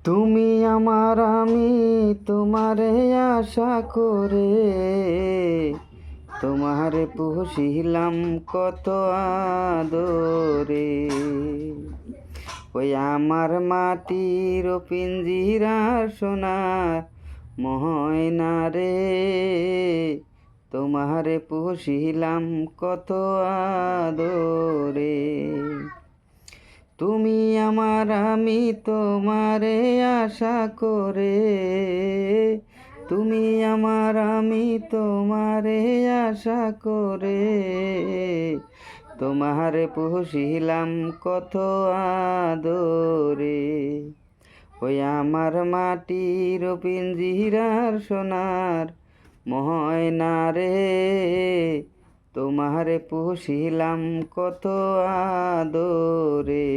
তুমি আমার আমি তোমারে আশা করে তোমারে পুষিলাম কত আদরে। ওই আমার মাটির পিঞ্জিরার সোনার ময়না রে, তোমারে পুষিলাম কত আদরে। তুমি আমার আমি তোমারে আশা করে, তুমি আমার আমি তোমারে আশা করে তোমারে পুষিলাম কত আদরে। ওই আমার মাটির পিঞ্জিরার সোনার ময়না রে, তোমারে পুষিলাম কত আদরে।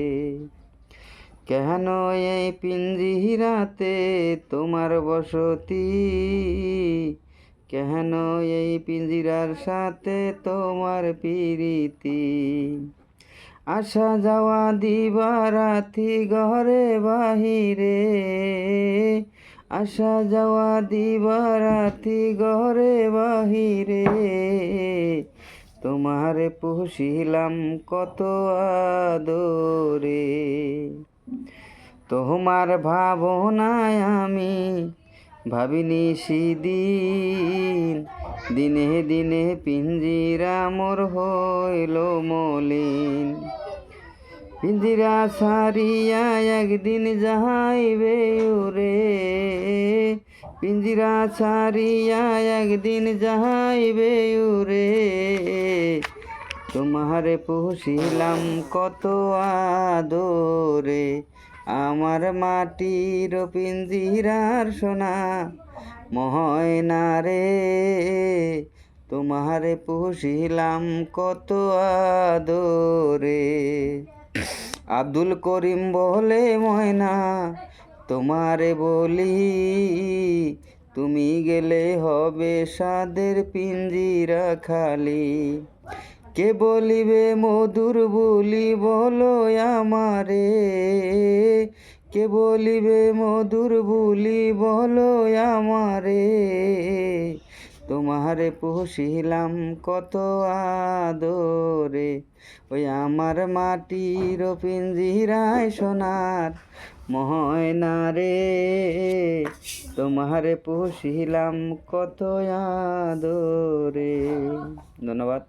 কেন এই পিঞ্জিরাতে তোমার বসতি, কেন এই পিঞ্জিরার সাথে তোমার প্রীতি। আসা যাওয়া দিবারাতি ঘরে বাহিরে, আসা যাওয়া দিবারাতি ঘরে বাহিরে তোমারে পুষিলাম কত আদরে। তোমার ভাবনায় আমি ভাবিনি সেদিন, দিনে দিনে পিঞ্জিরা মোর হইল মলিন। পিঞ্জিরা ছাড়িয়া একদিন যাইবে উরে, পিঞ্জিরা ছাড়িয়া একদিন যাইবে উরে তোমারে পুষিলাম কত আদরে। আমার মাটির পিঞ্জিরার সোনা ময়না রে, তোমারে পুষিলাম কত আদরে। আব্দুল করিম বলে ময়না তোমারে বলি, তুমি গেলে হবে সাদের পিঞ্জিরা খালি। কে বলিবে মধুর বুলি বলো আমারে, কে বলিবে মধুর বুলি বলো আমারে। তোমারে পুষিলাম কত আদরে। ওই আমার মাটির পিঞ্জিরায় সোনার ময়না রে, তোমারে পুষিলাম কত আদরে। ধন্যবাদ।